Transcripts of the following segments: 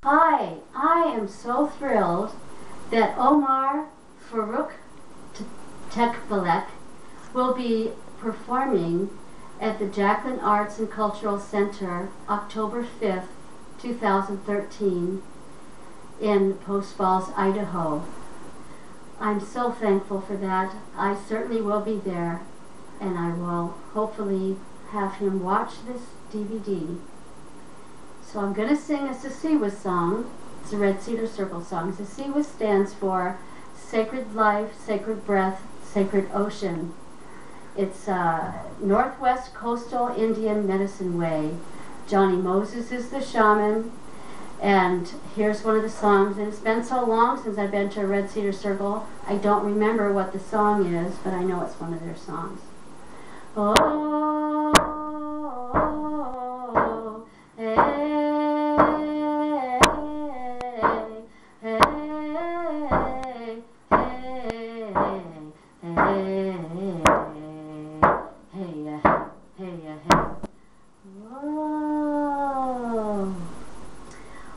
Hi, I am so thrilled that Omar Farouk Tekbalek will be performing at the Jacqueline Arts and Cultural Center October 5th, 2013 in Post Falls, Idaho. I'm so thankful for that. I certainly will be there, and I will hopefully have him watch this DVD. So I'm going to sing a Sasiwa song. It's a Red Cedar Circle song. Sasiwa stands for Sacred Life, Sacred Breath, Sacred Ocean. It's Northwest Coastal Indian Medicine Way. Johnny Moses is the shaman, and here's one of the songs. And it's been so long since I've been to a Red Cedar Circle, I don't remember what the song is, but I know it's one of their songs. Oh, hey.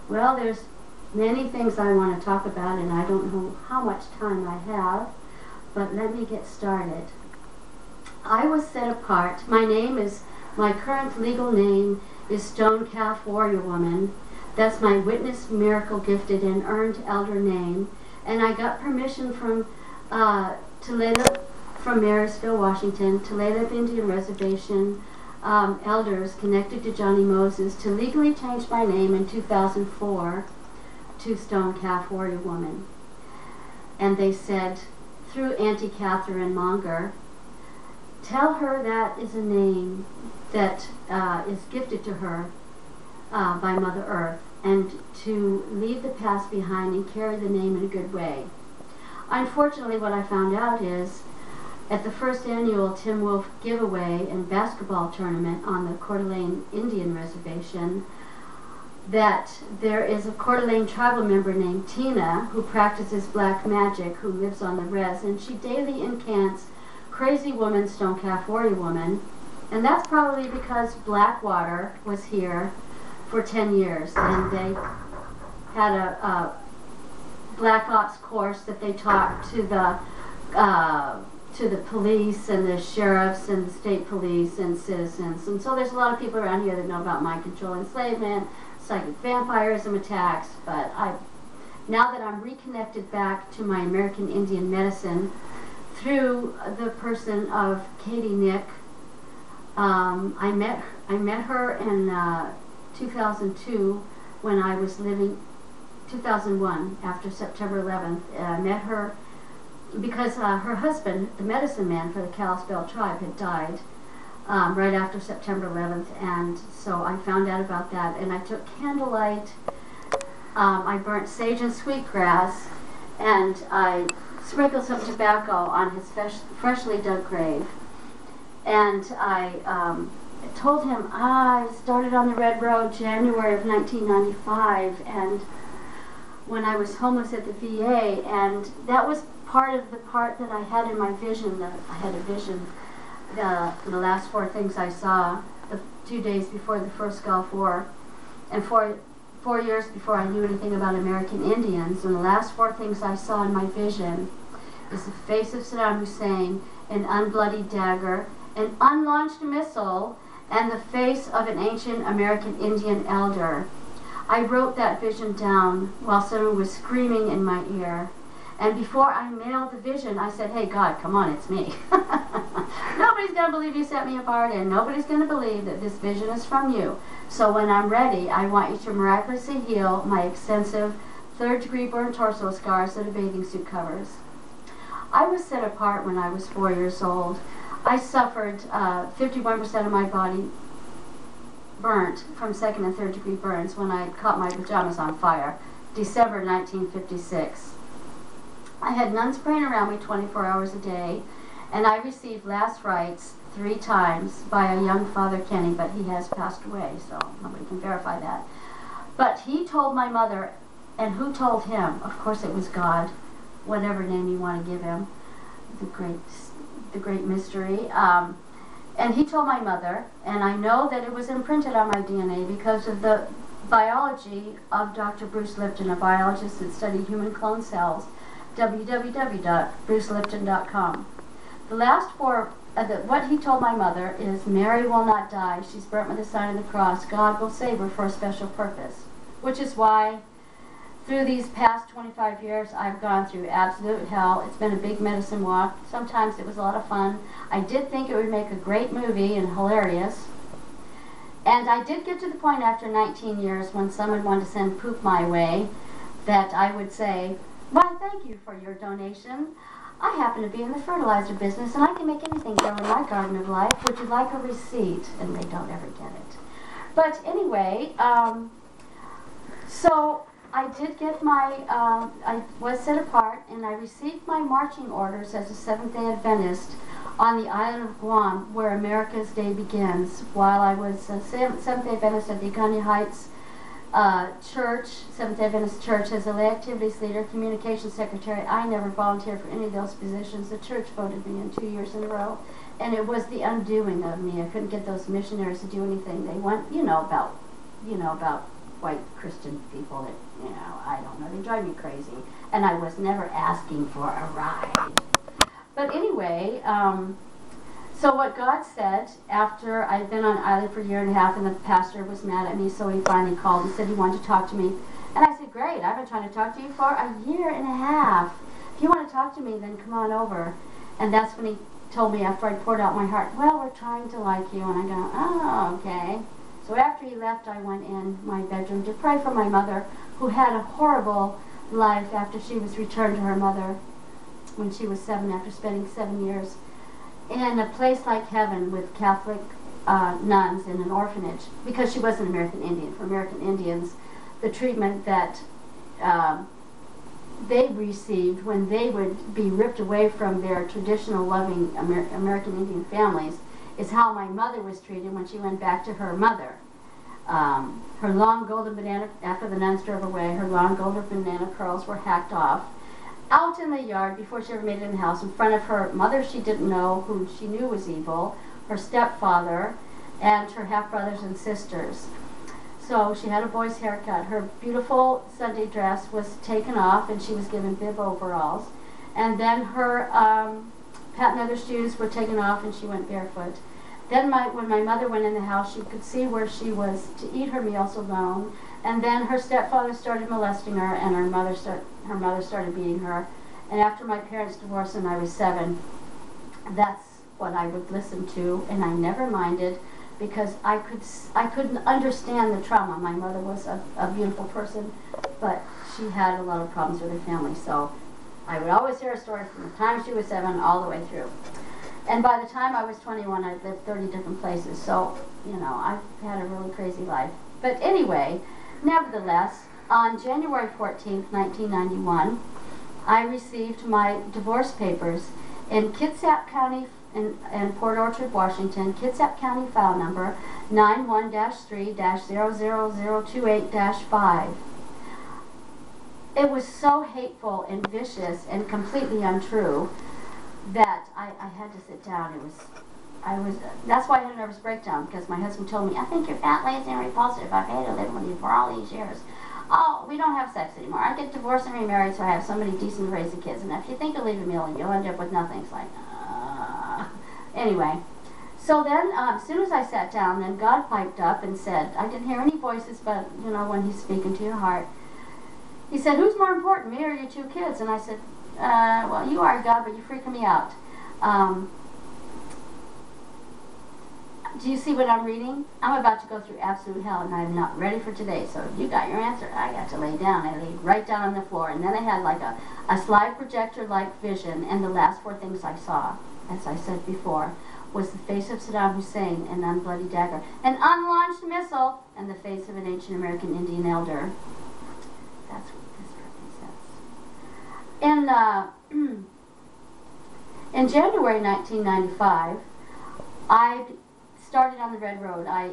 Well, there's many things I want to talk about, and I don't know how much time I have, but let me get started. I was set apart. My current legal name is Stone Calf Warrior Woman. That's my witness, miracle gifted, and earned elder name. And I got permission from Marysville, Washington, Tulalip Indian Reservation elders connected to Johnny Moses to legally change my name in 2004 to Stone Calf Warrior Woman. And they said, through Auntie Catherine Monger, tell her that is a name that is gifted to her by Mother Earth, and to leave the past behind and carry the name in a good way. Unfortunately, what I found out is at the first annual Tim Wolf giveaway and basketball tournament on the Coeur d'Alene Indian Reservation, that there is a Coeur d'Alene tribal member named Tina who practices black magic, who lives on the res, and she daily incants Crazy Woman, Stone Calf Warrior Woman. And that's probably because Blackwater was here for 10 years, and they had a Black Ops course that they taught to the police and the sheriffs and the state police and citizens. And so there's a lot of people around here that know about mind control, enslavement, psychic vampirism attacks, but now that I'm reconnected back to my American Indian medicine through the person of Katie Nick, I met her in 2002 when I was living, 2001, after September 11th. I met her because her husband, the medicine man for the Kalispel tribe, had died right after September 11th, and so I found out about that, and I took candlelight, I burnt sage and sweetgrass, and I sprinkled some tobacco on his freshly dug grave. And I told him I started on the Red Road January of 1995, and when I was homeless at the VA, and that was part of the part that I had in my vision. I had a vision, the last 4 things I saw, the 2 days before the first Gulf War, and 4 years before I knew anything about American Indians. And the last 4 things I saw in my vision is the face of Saddam Hussein, an unbloodied dagger, an unlaunched missile, and the face of an ancient American Indian elder. I wrote that vision down while someone was screaming in my ear. And before I mailed the vision, I said, hey, God, come on, it's me. Nobody's going to believe you set me apart, and nobody's going to believe that this vision is from you. So when I'm ready, I want you to miraculously heal my extensive 3rd-degree burn torso scars that a bathing suit covers. I was set apart when I was 4 years old. I suffered 51% of my body burnt from 2nd and 3rd degree burns when I caught my pajamas on fire, December 1956. I had nuns praying around me 24 hours a day, and I received last rites 3 times by a young Father Kenny, but he has passed away, so nobody can verify that. But he told my mother, and who told him? Of course it was God, whatever name you want to give him, the great mystery. And he told my mother, and I know that it was imprinted on my DNA because of the biology of Dr. Bruce Lipton, a biologist that studied human clone cells, www.brucelipton.com. The last four, what he told my mother is, Mary will not die. She's burnt with the sign of the cross. God will save her for a special purpose. Which is why, through these past 25 years, I've gone through absolute hell. It's been a big medicine walk. Sometimes it was a lot of fun. I did think it would make a great movie and hilarious. And I did get to the point after 19 years when someone wanted to send poop my way that I would say, why, thank you for your donation. I happen to be in the fertilizer business and I can make anything grow in my garden of life. Would you like a receipt? And they don't ever get it. But anyway, so I did get my, I was set apart and I received my marching orders as a Seventh-day Adventist on the island of Guam, where America's Day begins, while I was a Seventh-day Adventist at the Iguana Heights Church, Seventh-day Adventist Church, as a lay activities leader, communications secretary. I never volunteered for any of those positions. The church voted me in 2 years in a row, and it was the undoing of me. I couldn't get those missionaries to do anything. They want, about white Christian people that, I don't know, they drive me crazy. And I was never asking for a ride. But anyway, so what God said, after I'd been on island for a year and a half and the pastor was mad at me, so he finally called and said he wanted to talk to me. And I said, great, I've been trying to talk to you for a year and a half. If you want to talk to me, then come on over. And that's when he told me, after I poured out my heart, well, we're trying to like you. And I go, oh, okay. So after he left, I went in my bedroom to pray for my mother, who had a horrible life after she was returned to her mother when she was 7, after spending 7 years in a place like heaven with Catholic nuns in an orphanage, because she was an American Indian. For American Indians, the treatment that they received when they would be ripped away from their traditional loving American Indian families is how my mother was treated when she went back to her mother. Her long golden banana, after the nuns drove away, her long golden banana curls were hacked off out in the yard before she ever made it in the house, in front of her mother she didn't know, who she knew was evil, her stepfather, and her half-brothers and sisters. So she had a boy's haircut. Her beautiful Sunday dress was taken off and she was given bib overalls. And then her patent leather shoes were taken off and she went barefoot. Then when my mother went in the house, she could see where she was to eat her meals alone. And then her stepfather started molesting her, and her mother started beating her. And after my parents divorced when I was 7, that's what I would listen to, and I never minded, because I couldn't understand the trauma. My mother was a beautiful person, but she had a lot of problems with her family. So I would always hear a story from the time she was 7 all the way through. And by the time I was 21, I'd lived 30 different places. So, I've had a really crazy life. But anyway, nevertheless, on January 14th, 1991, I received my divorce papers in Kitsap County in Port Orchard, Washington, Kitsap County file number 91-3-00028-5. It was so hateful and vicious and completely untrue that I had to sit down. That's why I had a nervous breakdown, because my husband told me, I think you're fat, lazy, and repulsive. I've hated living with you for all these years. Oh, we don't have sex anymore. I get divorced and remarried so I have somebody decent to raise the kids. And if you think of leaving me alone, you'll end up with nothing. It's like, Anyway, so then as soon as I sat down, then God piped up and said, I didn't hear any voices, but, when he's speaking to your heart, he said, who's more important, me or your 2 kids? And I said, well, you are, God, but you're freaking me out. Do you see what I'm reading? I'm about to go through absolute hell, and I'm not ready for today. So you got your answer. I got to lay down. I laid right down on the floor, and then I had like a slide projector-like vision, and the last 4 things I saw, as I said before, was the face of Saddam Hussein, an unbloody dagger, an unlaunched missile, and the face of an ancient American Indian elder. That's what this freaking says. In January 1995, I started on the Red Road. I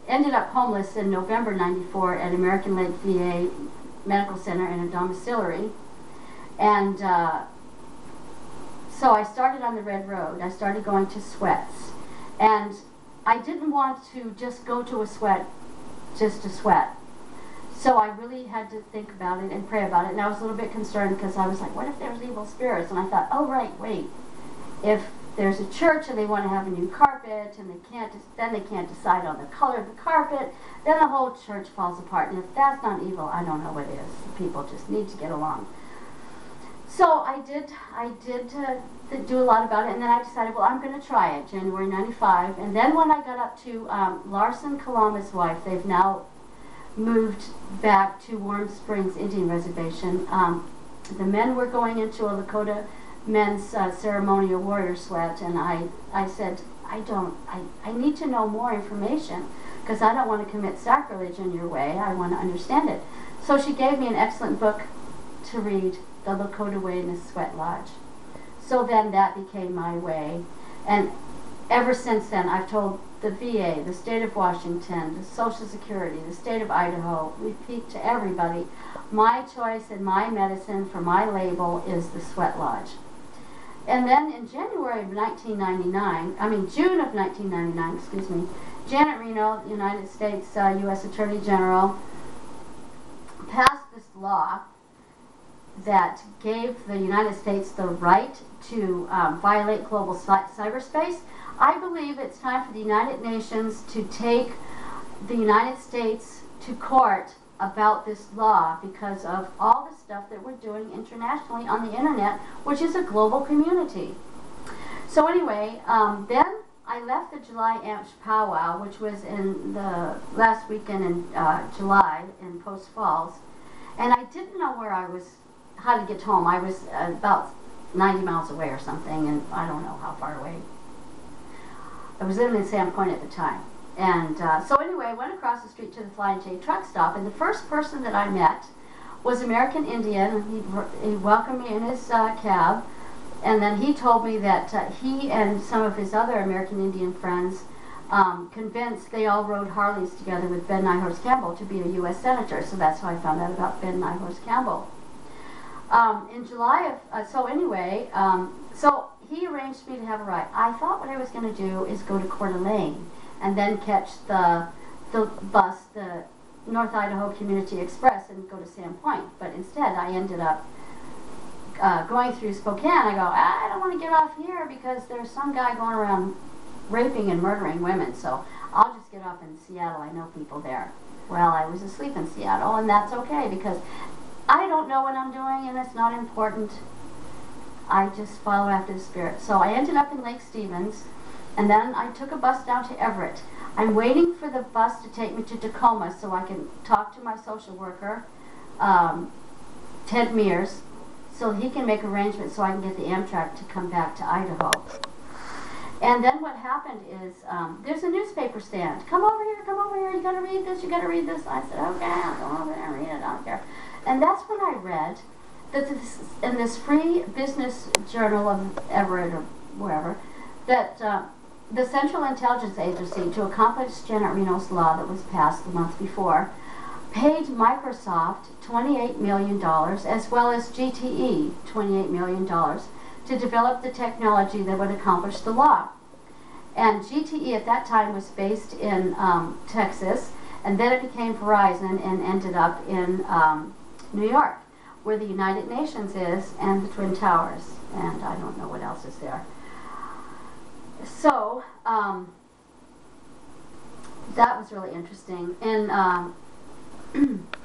ended up homeless in November 94 at American Lake VA Medical Center in a domiciliary. And so I started on the Red Road. I started going to sweats. And I didn't want to just go to a sweat just to sweat. So I really had to think about it and pray about it, and I was a little bit concerned because I was like, what if there's evil spirits? And I thought, oh right, wait, if there's a church and they want to have a new carpet and then they can't decide on the color of the carpet, then the whole church falls apart. And if that's not evil, I don't know what is. People just need to get along. So I did do a lot about it, and then I decided, well, I'm going to try it, January 95. And then when I got up to Larson Kalama's wife, they've now moved back to Warm Springs Indian Reservation. The men were going into a Lakota men's ceremonial warrior sweat, and I said, I need to know more information because I don't want to commit sacrilege in your way. I want to understand it. So she gave me an excellent book to read, The Lakota Way in the Sweat Lodge. So then that became my way, and ever since then I've told the VA, the state of Washington, the Social Security, the state of Idaho, repeat to everybody, my choice and my medicine for my label is the Sweat Lodge. And then in June of 1999, excuse me, Janet Reno, United States U.S. Attorney General, passed this law that gave the United States the right to violate global cyberspace. I believe it's time for the United Nations to take the United States to court about this law because of all the stuff that we're doing internationally on the internet, which is a global community. So anyway, then I left the July AMPS powwow, which was in the last weekend in July in Post Falls, and I didn't know how to get home. I was about 90 miles away or something, and I don't know how far away. I was living in Sand Point at the time. And so anyway, I went across the street to the Flying J truck stop, and the first person that I met was American Indian, and he welcomed me in his cab, and then he told me that he and some of his other American Indian friends convinced, they all rode Harleys together with Ben Nighthorse Campbell to be a U.S. Senator, so that's how I found out about Ben Nighthorse Campbell. In July of, so he arranged me to have a ride. I thought what I was going to do is go to Coeur d'Alene and then catch the bus, the North Idaho Community Express, and go to Sand Point. But instead, I ended up going through Spokane. I go, I don't want to get off here because there's some guy going around raping and murdering women, so I'll just get off in Seattle. I know people there. Well, I was asleep in Seattle, and that's okay because I don't know what I'm doing, and it's not important. I just follow after the Spirit. So I ended up in Lake Stevens, and then I took a bus down to Everett. I'm waiting for the bus to take me to Tacoma so I can talk to my social worker, Ted Mears, so he can make arrangements so I can get the Amtrak to come back to Idaho. And then what happened is, there's a newspaper stand. Come over here, you gotta read this, you gotta read this. I said, okay, I'll go over there and read it, I don't care. And that's when I read that in this free business journal of Everett or wherever, that the Central Intelligence Agency, to accomplish Janet Reno's law that was passed the month before, paid Microsoft $28 million, as well as GTE $28 million, to develop the technology that would accomplish the law. And GTE at that time was based in Texas, and then it became Verizon and ended up in New York, where the United Nations is, and the Twin Towers, and I don't know what else is there. So, that was really interesting. In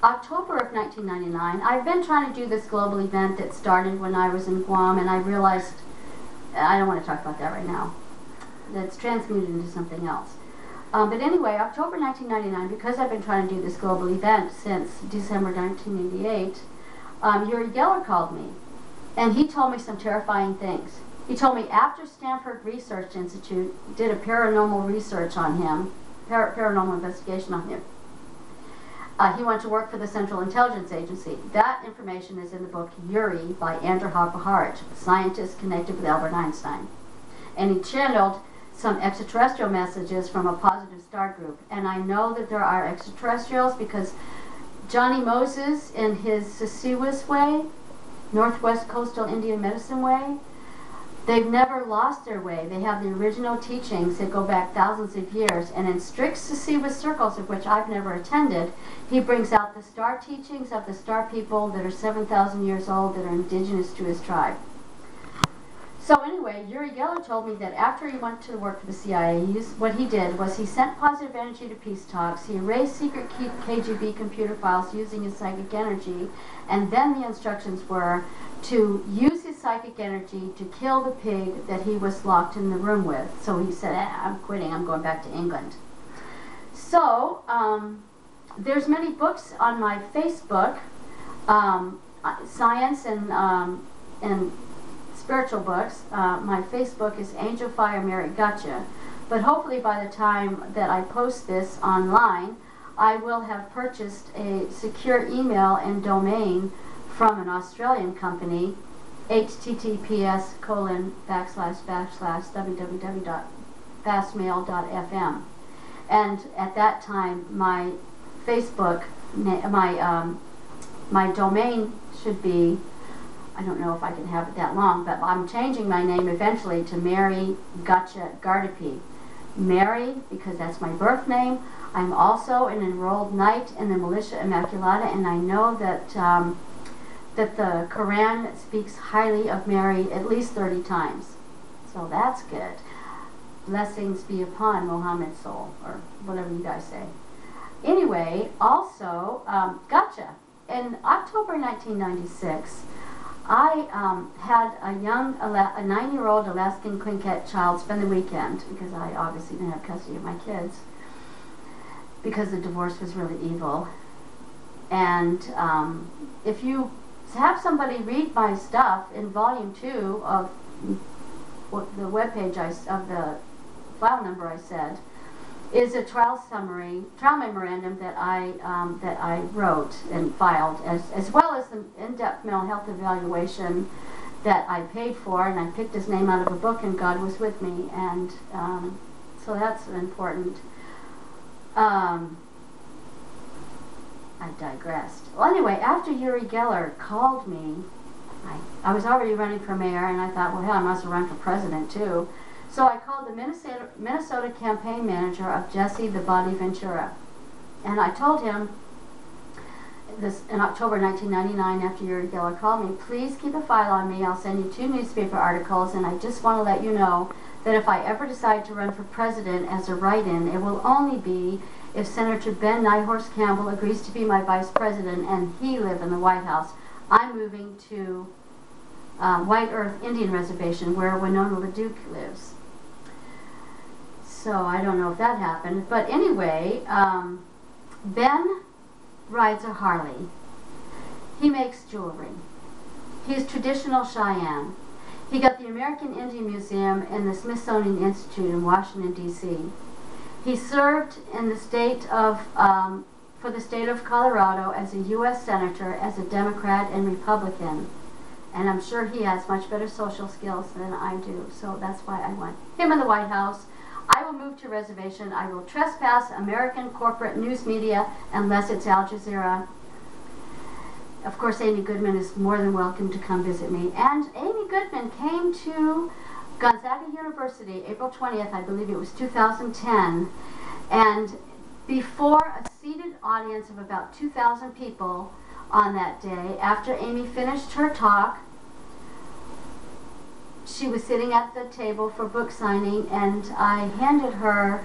October of 1999, I've been trying to do this global event that started when I was in Guam, and I realized, I don't want to talk about that right now, that's transmuted into something else. But anyway, October 1999, because I've been trying to do this global event since December 1988, Uri Geller called me, and he told me some terrifying things. He told me after Stanford Research Institute did a paranormal research on him, paranormal investigation on him, he went to work for the Central Intelligence Agency. That information is in the book Uri by Andrew Hoppaharich, a scientist connected with Albert Einstein. And he channeled some extraterrestrial messages from a positive star group. And I know that there are extraterrestrials because Johnny Moses, in his Sisiwas Way, Northwest Coastal Indian Medicine Way, They've never lost their way. They have the original teachings that go back thousands of years. And in strict succeeded circles, of which I've never attended, he brings out the star teachings of the star people that are 7,000 years old, that are indigenous to his tribe. So anyway, Uri Geller told me that after he went to work for the CIA, what he did was he sent positive energy to peace talks, he erased secret KGB computer files using his psychic energy, and then the instructions were to use his psychic energy to kill the pig that he was locked in the room with. So he said, I'm quitting, I'm going back to England. So there's many books on my Facebook, science and spiritual books. My Facebook is Angel Fire Mary Gotcha. But hopefully by the time that I post this online, I will have purchased a secure email and domain from an Australian company, https://www.fastmail.fm. And at that time, my Facebook, my domain should be, I don't know if I can have it that long, but I'm changing my name eventually to Mary Gotcha Guardipee. Mary, because that's my birth name. I'm also an enrolled knight in the Militia Immaculata, and I know that that the Quran speaks highly of Mary at least 30 times. So that's good. Blessings be upon Muhammad's soul, or whatever you guys say. Anyway, also, gotcha. In October 1996, I had a 9-year-old Alaskan Quinket child spend the weekend, because I obviously didn't have custody of my kids, because the divorce was really evil. And if you have somebody read my stuff in volume 2 of the webpage of the file number I said, is a trial summary, trial memorandum that I wrote and filed, as well as the in-depth mental health evaluation that I paid for, and I picked his name out of a book, and God was with me, and so that's important. I digressed. Well, anyway, after Uri Geller called me, I was already running for mayor, and I thought, well, hell, I must have run for president too. So I called the Minnesota campaign manager of Jesse the Body Ventura, and I told him this in October 1999, after Uri Geller called me, please keep a file on me. I'll send you 2 newspaper articles, and I just want to let you know that if I ever decide to run for president as a write-in, it will only be if Senator Ben Nighthorse Campbell agrees to be my vice president and he live in the White House. I'm moving to White Earth Indian Reservation, where Winona LaDuke lives. So I don't know if that happened. But anyway, Ben rides a Harley. He makes jewelry. He's traditional Cheyenne. He got the American Indian Museum and the Smithsonian Institute in Washington, D.C. He served in the state of, for the state of Colorado as a U.S. Senator, as a Democrat and Republican. And I'm sure he has much better social skills than I do. So that's why I want him in the White House. I will move to reservation. I will trespass American corporate news media unless it's Al Jazeera. Of course, Amy Goodman is more than welcome to come visit me. And Amy Goodman came to Gonzaga University April 20th, I believe it was 2010. And before a seated audience of about 2,000 people on that day, after Amy finished her talk, she was sitting at the table for book signing, and I handed her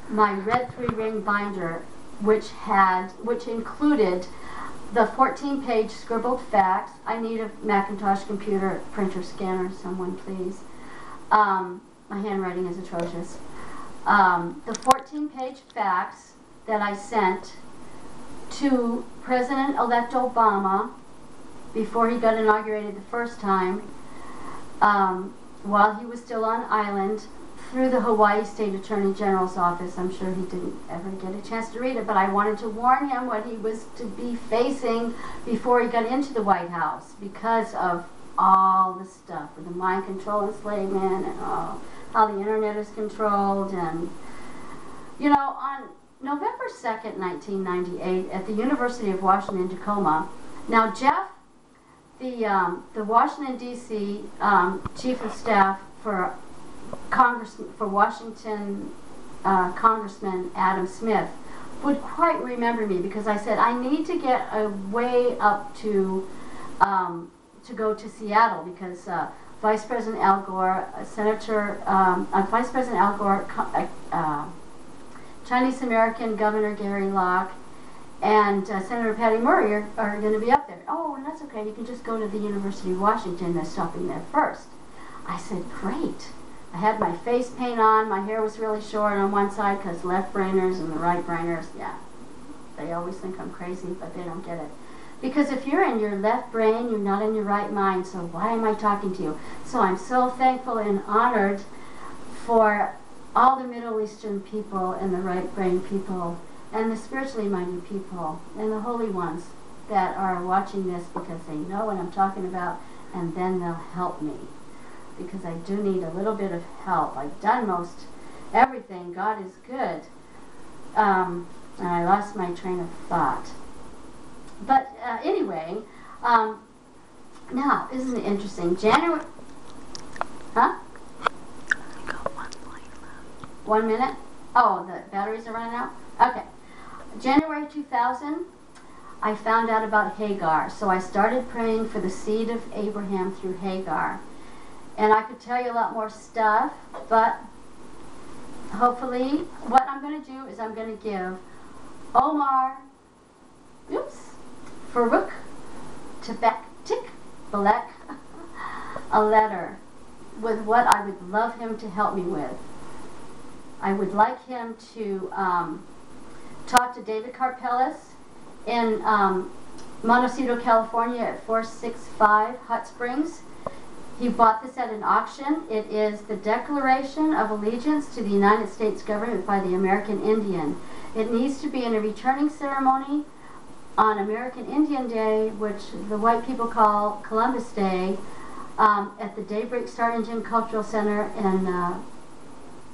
my red 3-ring binder, which included the 14-page scribbled facts. I need a Macintosh computer printer scanner, someone please. My handwriting is atrocious. The 14-page facts that I sent to President-elect Obama before he got inaugurated the first time, while he was still on island, through the Hawaii State Attorney General's office. I'm sure he didn't ever get a chance to read it, but I wanted to warn him what he was to be facing before he got into the White House, because of all the stuff with the mind control enslavement and how the internet is controlled. And you know, on November 2nd, 1998, at the University of Washington, Tacoma, now Jeff the Washington D.C. Chief of Staff for Washington Congressman Adam Smith would quite remember me, because I said I need to get a way up to go to Seattle, because Vice President Al Gore, Vice President Al Gore, Chinese American Governor Gary Locke, and Senator Patty Murray are going to be up there. Oh, and that's okay. You can just go to the University of Washington. They're stopping there first. I said, great. I had my face paint on. My hair was really short on one side, because left-brainers and the right-brainers, yeah, they always think I'm crazy, but they don't get it. Because if you're in your left brain, you're not in your right mind, so why am I talking to you? So I'm so thankful and honored for all the Middle Eastern people and the right-brain people and the spiritually minded people and the holy ones that are watching this, because they know what I'm talking about, and then they'll help me. Because I do need a little bit of help. I've done most everything. God is good. And I lost my train of thought. But anyway, now, isn't it interesting? January... Huh? I got 1 minute left. 1 minute? Oh, the batteries are running out? Okay. January 2000, I found out about Hagar. So I started praying for the seed of Abraham through Hagar. And I could tell you a lot more stuff, but hopefully what I'm going to do is I'm going to give Omar, Farouk Tik Balek a letter with what I would love him to help me with. I would like him to talk to David Carpelis in Montecito, California at 465 Hot Springs. He bought this at an auction. It is the Declaration of Allegiance to the United States Government by the American Indian. It needs to be in a returning ceremony on American Indian Day, which the white people call Columbus Day, at the Daybreak Star Indian Cultural Center in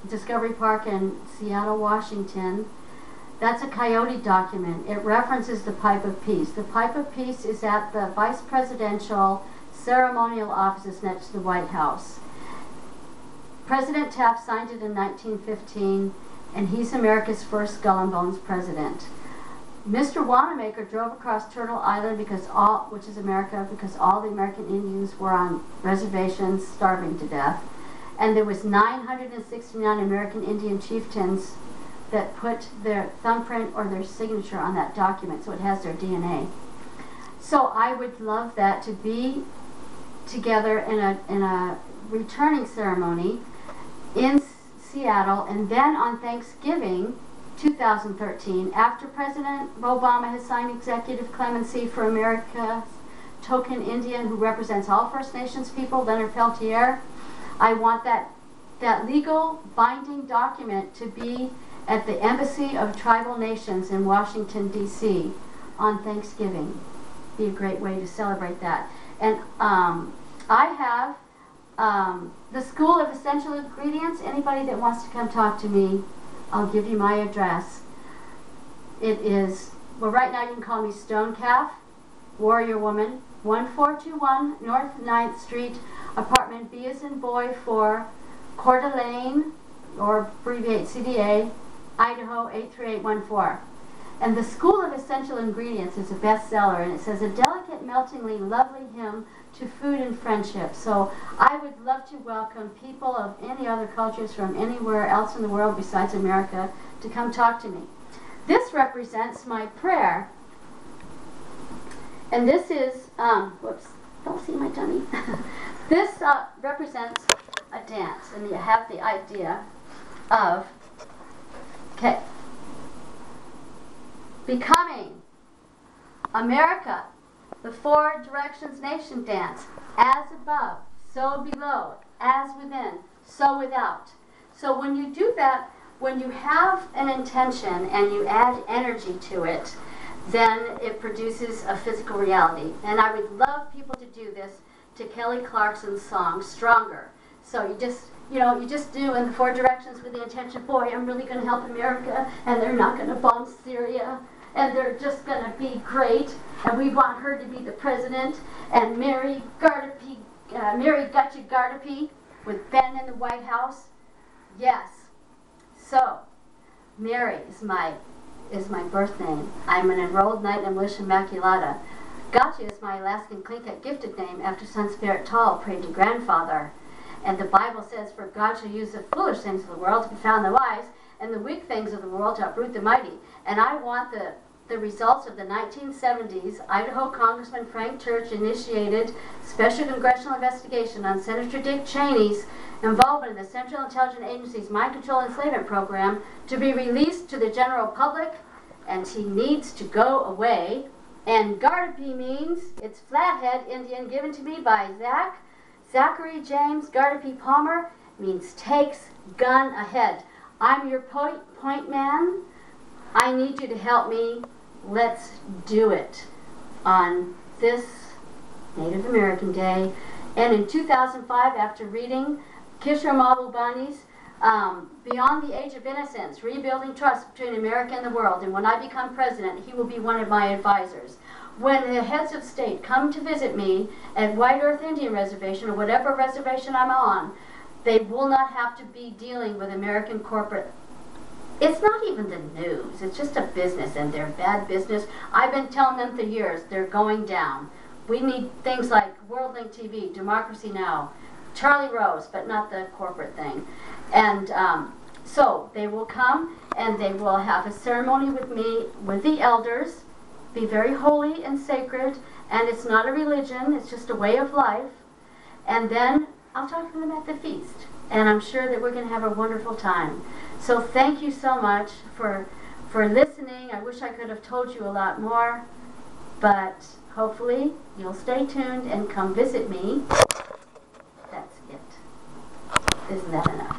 Discovery Park in Seattle, Washington. That's a coyote document. It references the Pipe of Peace. The Pipe of Peace is at the Vice Presidential ceremonial offices next to the White House. President Taft signed it in 1915, and he's America's first Skull and Bones president. Mr. Wanamaker drove across Turtle Island, which is America, because all the American Indians were on reservations starving to death. And there was 969 American Indian chieftains that put their thumbprint or their signature on that document, so it has their DNA. So I would love that to be together in a returning ceremony in Seattle, and then on Thanksgiving 2013, after President Obama has signed executive clemency for America's token Indian who represents all First Nations people, Leonard Peltier, I want that legal binding document to be at the Embassy of Tribal Nations in Washington, D.C. on Thanksgiving. Be a great way to celebrate that. And I have the School of Essential Ingredients. Anybody that wants to come talk to me, I'll give you my address. It is, well, right now you can call me Stone Calf, Warrior Woman, 1421 North 9th Street, apartment B as in boy 4, Coeur d'Alene, or abbreviate CDA, Idaho 83814. And the School of Essential Ingredients is a bestseller, and it says a delicate, meltingly lovely hymn to food and friendship. So I would love to welcome people of any other cultures from anywhere else in the world besides America to come talk to me. This represents my prayer. And this is, whoops, don't see my tummy. This represents a dance, and you have the idea of, okay, becoming America, the 4 Directions Nation dance, as above, so below, as within, so without. So when you do that, when you have an intention and you add energy to it, then it produces a physical reality. And I would love people to do this to Kelly Clarkson's song, Stronger. So you just do in the 4 directions with the intention, boy, I'm really going to help America, and they're not going to bomb Syria, and they're just going to be great, and we want her to be the president, and Mary Gotcha Guardipee with Ben in the White House. Yes. So, Mary is my birth name. I'm an enrolled Knight in Militia Immaculata. Gotcha is my Alaskan Tlingit gifted name after Sun Spirit Tall prayed to grandfather. And the Bible says, for God shall use the foolish things of the world to confound the wise, and the weak things of the world to uproot the mighty. And I want the results of the 1970s Idaho Congressman Frank Church initiated special congressional investigation on Senator Dick Cheney's involvement in the Central Intelligence Agency's mind control enslavement program to be released to the general public, and he needs to go away. And Guardipee means it's Flathead Indian given to me by Zachary James Guardipee Palmer, means takes gun ahead. I'm your point man. I need you to help me. Let's do it on this Native American Day. And in 2005, after reading Kishore Mahbubani's Beyond the Age of Innocence, Rebuilding Trust Between America and the World, and when I become president, he will be one of my advisors. When the heads of state come to visit me at White Earth Indian Reservation or whatever reservation I'm on, they will not have to be dealing with American corporate. It's not even the news. It's just a business, and they're bad business. I've been telling them for years they're going down. We need things like WorldLink TV, Democracy Now!, Charlie Rose, but not the corporate thing. And so they will come and they will have a ceremony with me, with the elders, be very holy and sacred, and it's not a religion, it's just a way of life. And then I'll talk to them at the feast, and I'm sure that we're going to have a wonderful time. So thank you so much for listening. I wish I could have told you a lot more, but hopefully you'll stay tuned and come visit me. That's it. Isn't that enough?